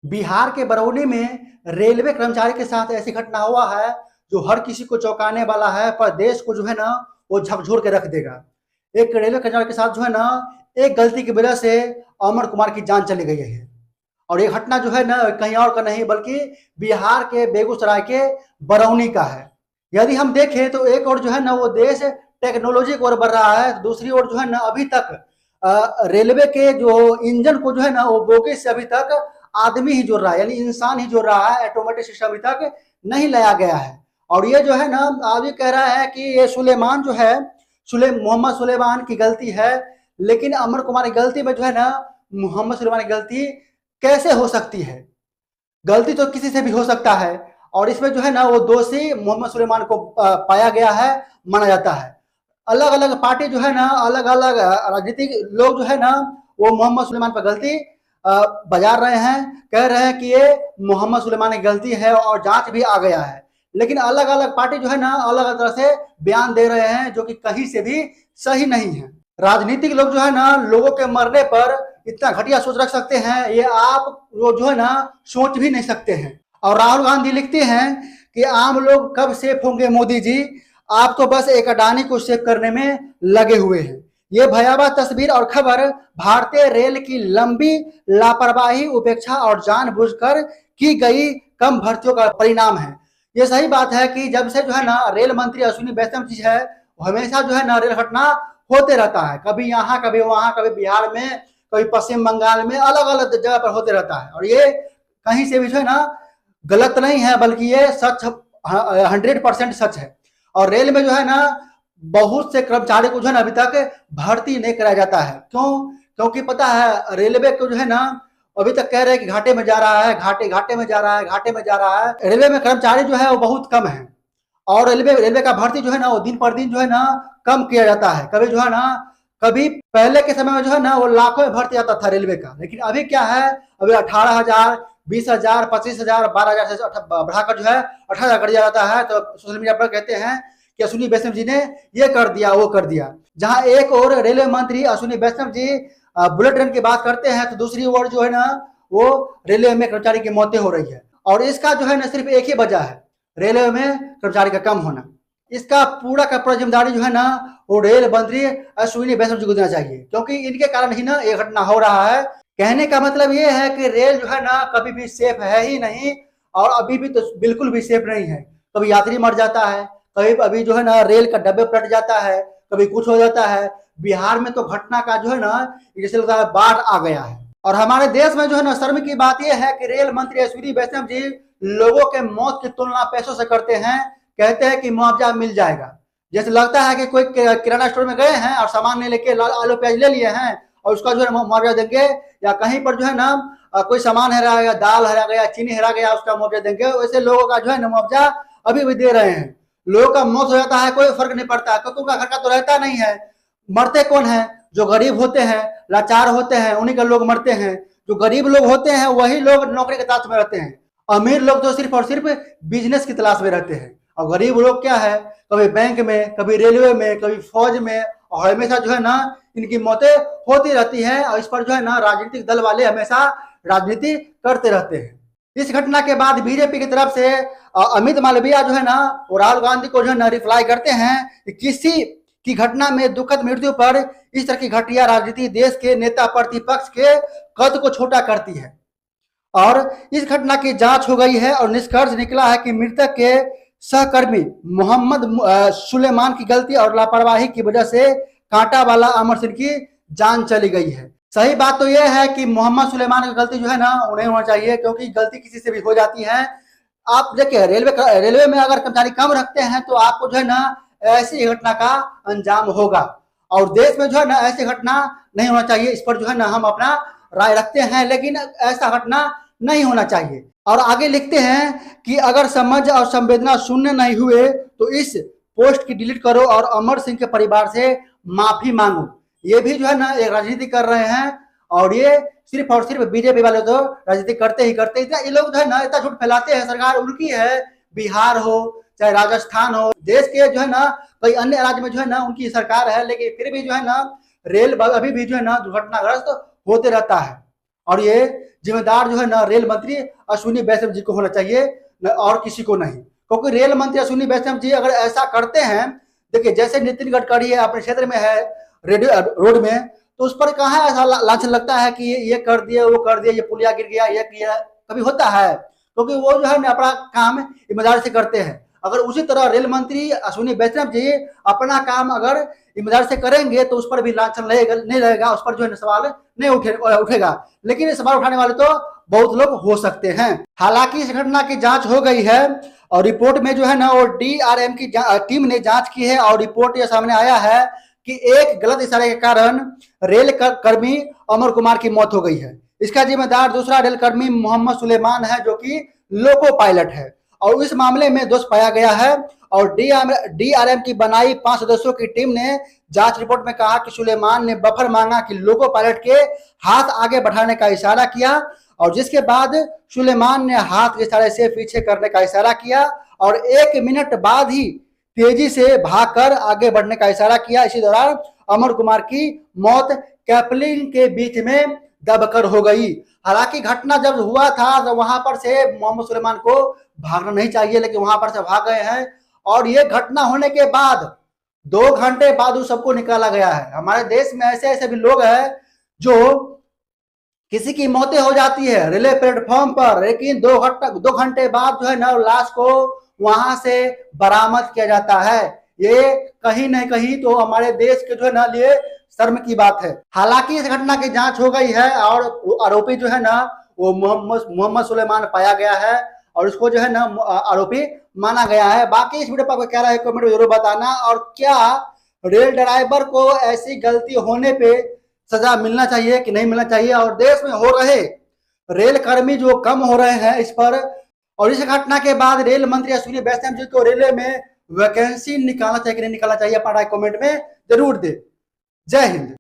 बिहार के बरौनी में रेलवे कर्मचारी के साथ ऐसी घटना हुआ है जो हर किसी को चौंकाने वाला है, पर देश को जो है ना वो झकझोर के रख देगा। एक रेलवे कर्मचारी के साथ जो है ना एक गलती की वजह से अमर कुमार की जान चली गई है। और ये घटना जो है ना कहीं और का नहीं बल्कि बिहार के बेगूसराय के बरौनी का है। यदि हम देखें तो एक और जो है ना वो देश टेक्नोलॉजी की ओर बढ़ रहा है, दूसरी ओर जो है ना अभी तक रेलवे के जो इंजन को जो है ना वो बोगी से अभी तक आदमी ही जोड़ रहा है, यानी इंसान ही जोड़ रहा है। ऑटोमेटिक सिस्टम अभी तक नहीं लाया गया है। और ये जो है ना आदमी कह रहा है कि ये सुलेमान जो है मोहम्मद सुलेमान की गलती है, लेकिन अमर कुमार की गलती में जो है ना मोहम्मद सुलेमान की गलती कैसे हो सकती है? गलती तो किसी से भी हो सकता है। और इसमें जो है ना वो दोषी मोहम्मद सुलेमान को पाया गया है, माना जाता है। अलग अलग पार्टी जो है ना अलग अलग राजनीतिक लोग जो है ना वो मोहम्मद सुलेमान पर गलती बजा रहे हैं, कह रहे हैं कि ये मोहम्मद सुलेमान की गलती है और जांच भी आ गया है। लेकिन अलग अलग पार्टी जो है ना अलग अलग तरह से बयान दे रहे हैं जो कि कहीं से भी सही नहीं है। राजनीतिक लोग जो है ना लोगों के मरने पर इतना घटिया सोच रख सकते हैं, ये आप लोग जो है ना सोच भी नहीं सकते हैं। और राहुल गांधी लिखते हैं कि आम लोग कब सेफ होंगे मोदी जी, आप तो बस एक अडानी को सेव करने में लगे हुए हैं। ये भयावह तस्वीर और खबर भारतीय रेल की लंबी लापरवाही, उपेक्षा और जानबूझकर की गई कम भर्तियों का परिणाम है। ये सही बात है कि जब से जो है ना रेल मंत्री अश्विनी वैष्णव जी है, हमेशा जो है ना रेल घटना होते रहता है, कभी यहाँ कभी वहां, कभी बिहार में, कभी पश्चिम बंगाल में, अलग अलग जगह पर होते रहता है। और ये कहीं से भी जो है ना गलत नहीं है बल्कि ये सच 100% सच है। और रेल में जो है ना बहुत से कर्मचारी को जो है ना अभी तक भर्ती नहीं कराया जाता है। क्यों? क्योंकि पता है रेलवे को जो है ना अभी तक कह रहे हैं कि घाटे में जा रहा है, घाटे में जा रहा है, घाटे में जा रहा है। रेलवे में कर्मचारी जो है वो बहुत कम है। और रेलवे का भर्ती जो है ना वो दिन पर दिन जो है ना कम किया जाता है। कभी जो है ना कभी पहले के समय में जो है ना वो लाखों में भर्ती आता था रेलवे का, लेकिन अभी क्या है, अभी 18,000, 20,000, 25,000, 12,000 से बढ़ाकर जो है 18,000 कर दिया जाता है। तो सोशल मीडिया पर कहते हैं कि अश्विनी वैष्णव जी ने ये कर दिया वो कर दिया। जहां एक और रेलवे मंत्री अश्विनी वैष्णव जी बुलेट ट्रेन की बात करते हैं तो दूसरी ओर जो है ना वो रेलवे में कर्मचारी की मौतें हो रही है। और इसका जो है ना सिर्फ एक ही वजह है, रेलवे में कर्मचारी का कम होना। इसका पूरा का पूरा जिम्मेदारी जो है ना वो रेल मंत्री अश्विनी वैष्णव जी को देना चाहिए, क्योंकि इनके कारण ही ना ये घटना हो रहा है। कहने का मतलब ये है कि रेल जो है ना कभी भी सेफ है ही नहीं, और अभी भी तो बिल्कुल भी सेफ नहीं है। कभी यात्री मर जाता है, कभी अभी जो है ना रेल का डब्बे पलट जाता है, कभी कुछ हो जाता है। बिहार में तो घटना का जो है ना जैसे लगता है बाढ़ आ गया है। और हमारे देश में जो है ना शर्म की बात यह है कि रेल मंत्री अश्विनी वैष्णव जी लोगों के मौत की तुलना पैसों से करते हैं, कहते हैं कि मुआवजा मिल जाएगा। जैसे लगता है कि कोई किराना स्टोर में गए हैं और सामान नहीं लेके आलू प्याज ले लिए हैं और उसका जो है मुआवजा देंगे, या कहीं पर जो है ना कोई सामान हेरा गया, दाल हेरा गया, चीनी हेरा गया, उसका मुआवजा देंगे। वैसे लोगों का जो है ना मुआवजा अभी भी दे रहे हैं। लोगों का मौत हो जाता है कोई फर्क नहीं पड़ता, क्योंकि उनका घर का तो रहता नहीं है। मरते कौन है? जो गरीब होते हैं, लाचार होते हैं, उन्हीं का लोग मरते हैं। जो गरीब लोग होते हैं वही लोग नौकरी के तलाश में रहते हैं। अमीर लोग तो सिर्फ और सिर्फ बिजनेस की तलाश में रहते हैं। और गरीब लोग क्या है, कभी बैंक में, कभी रेलवे में, कभी फौज में, और हमेशा जो है ना इनकी मौतें होती रहती है। और इस पर जो है ना राजनीतिक दल वाले हमेशा राजनीति करते रहते हैं। इस घटना के बाद बीजेपी की तरफ से अमित मालवीय जो है ना वो राहुल गांधी को जो है ना रिप्लाई करते हैं कि किसी की घटना में दुखद मृत्यु पर इस तरह की घटिया राजनीति देश के नेता प्रतिपक्ष के कद को छोटा करती है। और इस घटना की जांच हो गई है और निष्कर्ष निकला है कि मृतक के सहकर्मी मोहम्मद सुलेमान की गलती और लापरवाही की वजह से कांटा वाला अमर सिंह की जान चली गई है। सही बात तो यह है कि मोहम्मद सुलेमान की गलती जो है ना उन्हें होना चाहिए, क्योंकि गलती किसी से भी हो जाती है। आप देखिए रेलवे में अगर कर्मचारी कम रखते हैं तो आपको जो है ना ऐसी घटना का अंजाम होगा। और देश में जो है ना ऐसी घटना नहीं होना चाहिए, इस पर जो है ना हम अपना राय रखते हैं, लेकिन ऐसा घटना नहीं होना चाहिए। और आगे लिखते हैं कि अगर समझ और संवेदना शून्य नहीं हुए तो इस पोस्ट की डिलीट करो और अमर सिंह के परिवार से माफी मांगो। ये भी जो है ना एक राजनीति कर रहे हैं, और ये सिर्फ और सिर्फ बीजेपी वाले तो राजनीति करते ही करते। इतना ये लोग जो है ना इतना झूठ फैलाते हैं, सरकार उनकी है, बिहार हो चाहे राजस्थान हो, देश के जो है ना कई अन्य राज्य में जो है ना उनकी सरकार है, लेकिन फिर भी जो है ना रेल अभी भी जो है ना दुर्घटनाग्रस्त होते रहता है। और ये जिम्मेदार जो है ना रेल मंत्री अश्विनी वैष्णव जी को होना चाहिए, और किसी को नहीं। क्योंकि रेल मंत्री अश्विनी वैष्णव जी अगर ऐसा करते हैं, देखिए जैसे नितिन गडकरी है अपने क्षेत्र में है रेडियो रोड में, तो उस पर कहाँ ऐसा लांछन लगता है कि ये कर दिए वो कर दिए, ये पुलिया गिर गया ये किया, कभी होता है? क्योंकि वो जो है ना अपना काम ईमानदारी से करते हैं। अगर उसी तरह रेल मंत्री अश्विनी वैष्णव जी अपना काम अगर ईमानदारी से करेंगे तो उस पर भी लांछन नहीं रहेगा, उस पर जो है सवाल नहीं उठेगा। लेकिन सवाल उठाने वाले तो बहुत लोग हो सकते हैं। हालांकि इस घटना की जांच हो गई है और रिपोर्ट में जो है ना वो DRM की टीम ने जांच की है और रिपोर्ट ये सामने आया है कि एक गलत इशारे के कारण रेल कर्मी अमर कुमार की मौत हो गई है। इसका जिम्मेदार दूसरा रेल कर्मी मोहम्मद सुलेमान है, जो कि लोको पायलट है और इस मामले में दोष पाया गया है। और DRM की बनाई 5 सदस्यों की टीम ने जांच रिपोर्ट में कहा कि सुलेमान ने बफर मांगा कि लोको पायलट के हाथ आगे बढ़ाने का इशारा किया, और जिसके बाद सुलेमान ने हाथ के इशारे से पीछे करने का इशारा किया और 1 मिनट बाद ही तेजी से भागकर आगे बढ़ने का इशारा किया। इसी दौरान अमर कुमार की मौत कैपलिन के बीच में दबकर हो गई। हालांकि घटना जब हुआ था तो वहां पर से मोहम्मद सुलेमान को भागना नहीं चाहिए, लेकिन वहां पर से भाग गए हैं। और ये घटना होने के बाद 2 घंटे बाद उस सबको निकाला गया है। हमारे देश में ऐसे ऐसे भी लोग हैं जो किसी की मौतें हो जाती है रेलवे प्लेटफॉर्म पर, लेकिन 2 घंटे बाद जो है ना लाश को वहां से बरामद किया जाता है। ये कहीं न कहीं तो हमारे देश के जो है ना लिए शर्म की बात है। हालांकि इस घटना की जांच हो गई है और आरोपी जो है ना वो मोहम्मद सुलेमान पाया गया है और उसको जो है ना आरोपी माना गया है। बाकी इस वीडियो पर आपका क्या राय है कमेंट में जरूर बताना। और क्या रेल ड्राइवर को ऐसी गलती होने पे सजा मिलना चाहिए कि नहीं मिलना चाहिए, और देश में हो रहे रेल कर्मी जो कम हो रहे हैं इस पर, और इस घटना के बाद रेल मंत्री अश्विनी वैष्णव जी को रेलवे में वैकेंसी निकालना चाहिए कि नहीं निकालना चाहिए, अपना राय कमेंट में जरूर दे। जय हिंद।